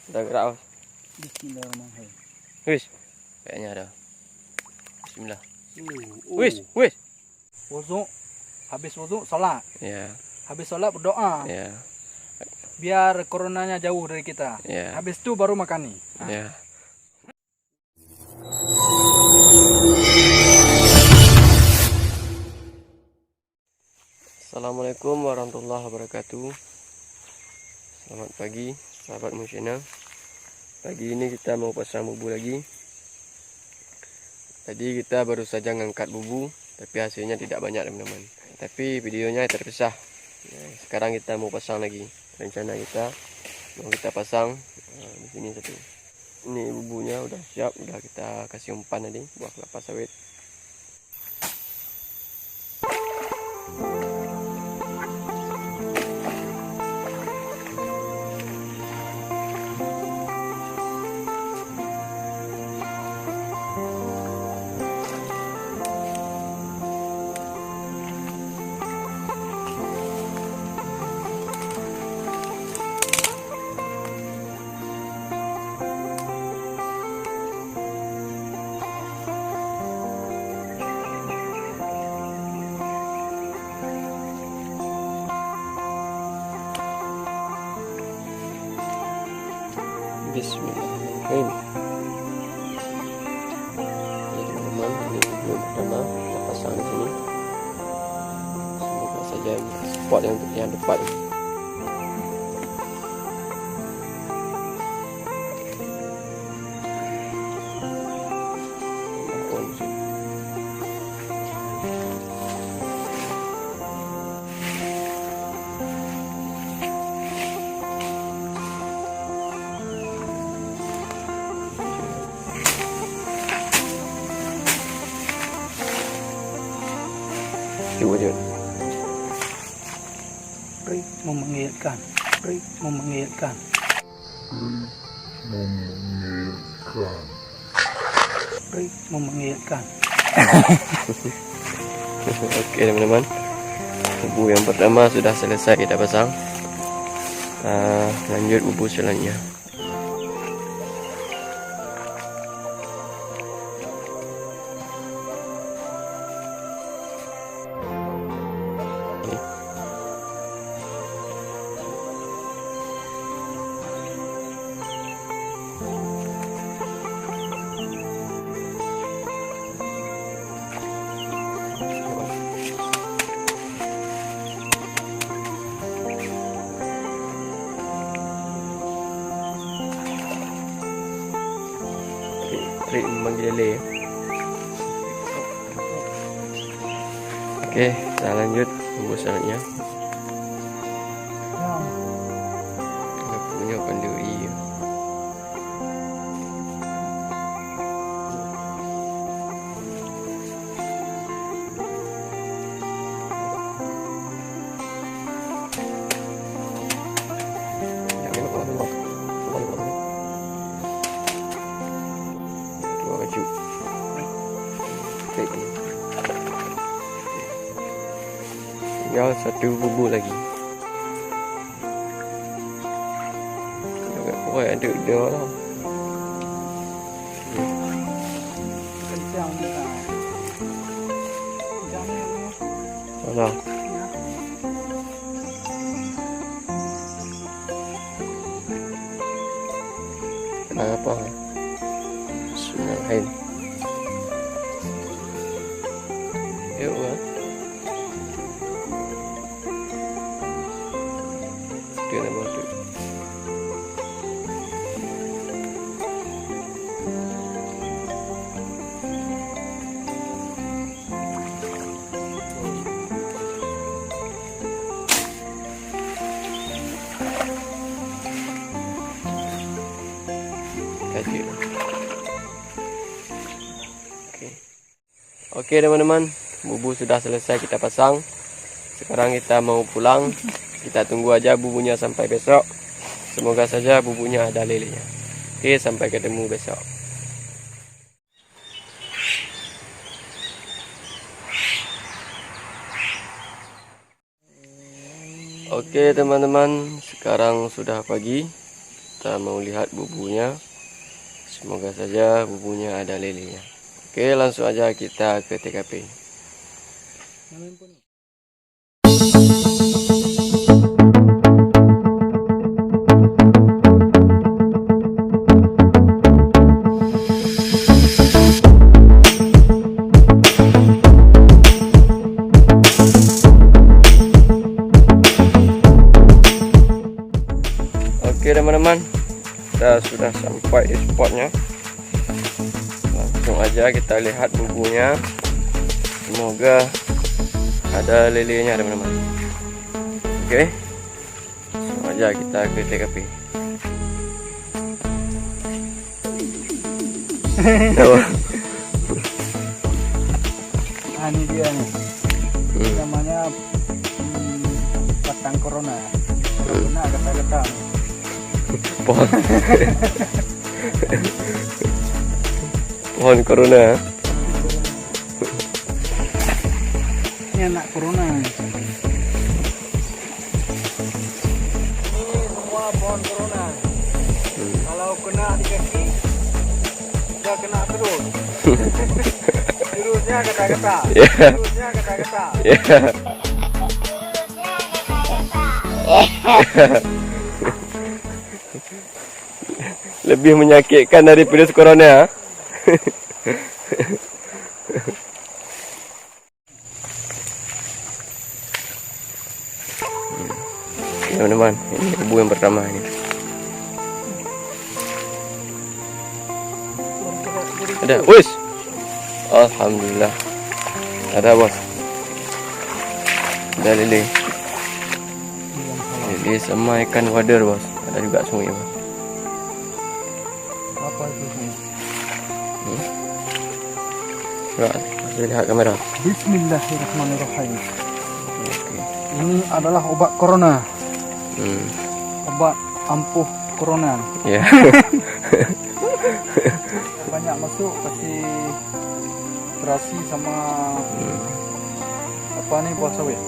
Udah gerak, Bos. Bismillahirrahmanirrahim. Wis. Kayaknya ada. Bismillah. Wis. Wis. Wudhu. Habis wudhu salat. Ya. Habis salat berdoa. Ya. Biar coronanya jauh dari kita. Ya. Habis itu baru makan nih. Ya. Assalamualaikum warahmatullahi wabarakatuh. Selamat pagi, sahabat Musyina. Pagi ini kita mau pasang bubu lagi. Tadi kita baru saja ngangkat bubu, tapi hasilnya tidak banyak, teman-teman. Tapi videonya terpisah. Sekarang kita mau pasang lagi. Rencana kita mau kita pasang di sini satu. Ini bubunya udah siap, udah kita kasih umpan tadi, buah kelapa sawit. Bismillahirrahmanirrahim. Ya teman-teman, ini video pertama kita pasang di sini. Semoga saja ini spot yang tepat. Coba je. Rik memanggilkan. Rik memanggilkan. Rik memanggilkan. Oke teman-teman, bubu yang pertama sudah selesai kita pasang. Lanjut bubu selanjutnya. Trik memanggil lele. Oke, kita lanjut bubu selanjutnya. Kita punya kenduri. Tinggal satu bubu lagi. Pokoknya ada dia lah. Kencang kita. Kencangnya ini. Alah. Kenapa? Bismillahirrahmanirrahim. Yuk lah. Dia nak bantu. Kaji. Oke teman-teman, bubu sudah selesai kita pasang. Sekarang kita mau pulang. Kita tunggu aja bubunya sampai besok. Semoga saja bubunya ada lelenya. Oke, sampai ketemu besok. Oke teman-teman, sekarang sudah pagi. kita mau lihat bubunya. Semoga saja bubunya ada lelenya. Oke, langsung aja kita ke TKP. Oke teman-teman, kita sudah sampai di spotnya. Langsung aja kita lihat bubunya. Semoga ada lelenya teman-teman. Oke, langsung aja kita ke TKP. Nah, ini dia nih. Ini namanya batang corona. Corona getah-getah. Pohon corona. Ini anak corona. Ini semua pohon corona. Kalau kena di kaki, udah kena terus. Virusnya getah-getah. Virusnya getah-getah. Lebih menyakitkan dari virus corona. Teman-teman, ini bubu yang pertama ini. Ada, wis. Alhamdulillah. Ada bos. Ada lele. Lele sama ikan wader bos. Ada juga sungai bos. Apa itu? Coba saya lihat kamera. Bismillahirrahmanirrahim. Ini adalah obat corona. Obat ampuh corona. Ya. Banyak masuk kasih terasi sama apa nih buah sawit.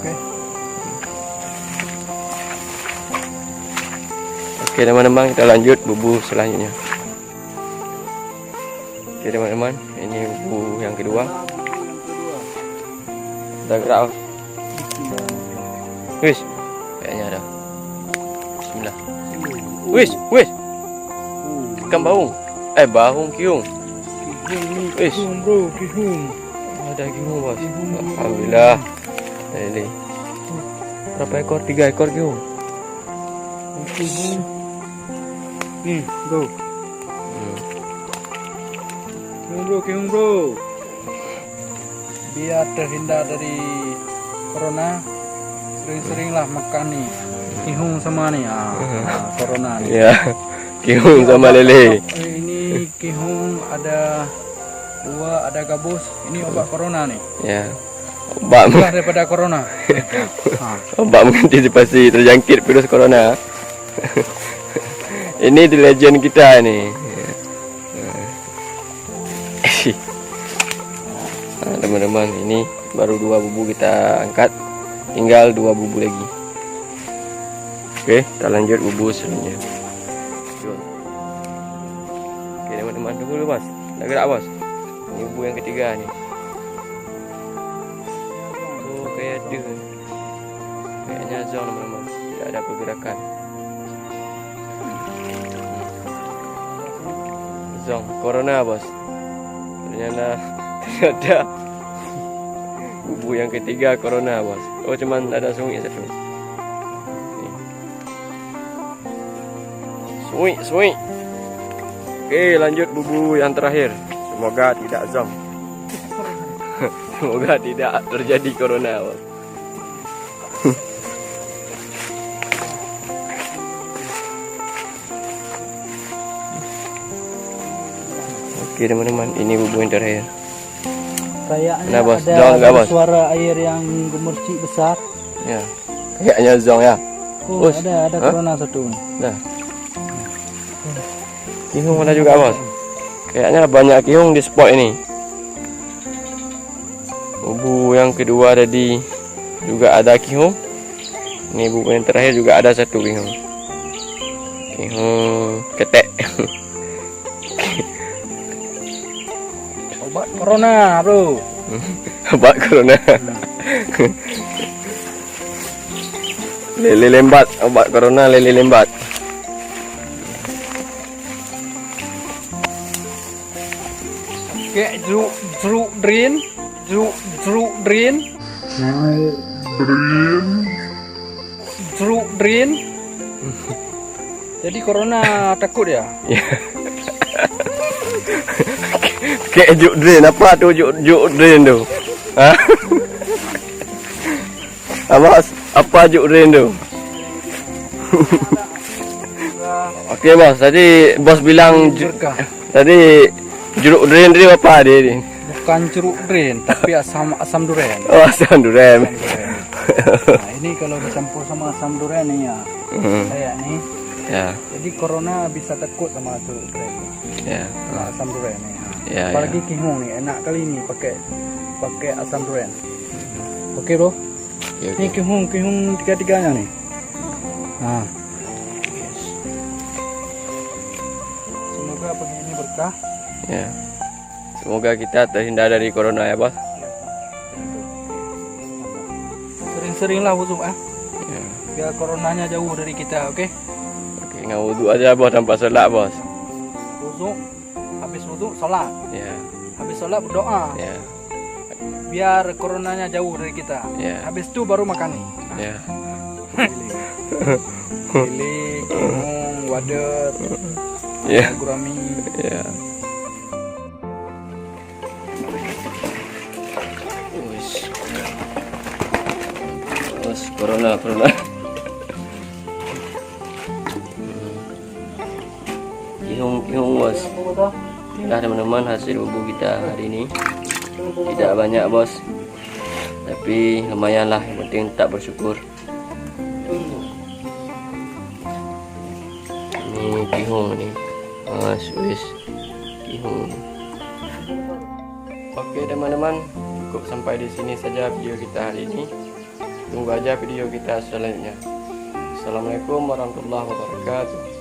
Oke. Oke teman-teman, kita lanjut bubu selanjutnya. Oke teman-teman, ini bubu yang kedua. Udah gerak. Wis, kayaknya ada. Bismillah. Wis. Ikan baung. Baung kiung. Wis. Kihung bro, kihung. Ada kiung bos. Alhamdulillah. Ini. Berapa ekor? 3 ekor kiung. Kihung. Nih, bro. Kihung bro. Biar terhindar dari corona, sering-seringlah makan nih kihung sama nih corona nih. Ya, kiung sama lele. Ini kihung ada 2, ada gabus. Ini obat corona nih. Ya. Obat Daripada corona. obat mengantisipasi terjangkit virus corona. Ini di legend kita nih. Nah, teman-teman, ini baru 2 bubu kita angkat. Tinggal 2 bubu lagi. Oke, kita lanjut bubu selanjutnya. Oke teman-teman, tunggu dulu bos. Dah gerak bos. Ini bubu yang ketiga nih. Tuh kayak ada. Kayaknya zone teman-teman. Tidak ada pergerakan. Zone corona bos. Ternyata bubu yang ketiga corona bos. Oh cuman ada sungai satu. Sungai. Oke, lanjut bubu yang terakhir. Semoga tidak zong. Semoga tidak terjadi corona bos. Oke teman-teman, ini bubu yang terakhir. Kayaknya Nah, bos, ada, zong nggak, bos? suara air yang gemercik besar. Ya, kayaknya zong ya. Oh, Bos. ada Hah? corona satu. Nah, kihung ada juga bos. Kayaknya banyak kihung di spot ini. Bubu yang kedua tadi juga ada kihung. Ini bubu yang terakhir juga ada 1 kihung. Kihung ketek. Obat corona, bro. Obat corona. Lele lembat, obat corona lele lembat. Kayak jeruk drain, jeruk drain. Jeruk drain. Jadi corona takut ya? Kayak juk drain, apa tu juk drain tu? Ha? Apa juk drain tu? Okey bos, tadi bos bilang tadi jeruk drain tadi apa dia ni? Bukan jeruk drain, tapi asam durian. Oh, asam durian. Nah, ini kalau dicampur sama asam durian nih ya, kayak nih. Ya. Jadi corona bisa takut sama jeruk drain. Ya. Nah, asam durian nih. Ya. Apalagi kihung nih, enak kali nih pakai asam durian. Oke bro, Ya, ini kihung tiga-tiganya nih. Nah, semoga pagi ini berkah. ya. Semoga kita terhindar dari corona ya bos. Sering-seringlah wudhu Ya. biar coronanya jauh dari kita, oke? Oke, dengan wudhu aja bos tanpa solat bos. Wudhu, habis wudhu sholat, Ya. habis sholat berdoa, Ya. biar coronanya jauh dari kita. Ya. Habis itu baru makan nih. Ya. Lele, kihung, wadet, Ya. gurami. Ya. Wis. Bos, corona. Kihung bos. Inilah teman-teman hasil bumbu kita hari ini. Tidak banyak bos, tapi lumayan lah. Yang penting tak bersyukur. Ini kihung ni. Wis kihung. Oke teman-teman, cukup sampai di sini saja video kita hari ini. Tunggu aja video kita selanjutnya. Assalamualaikum warahmatullahi wabarakatuh.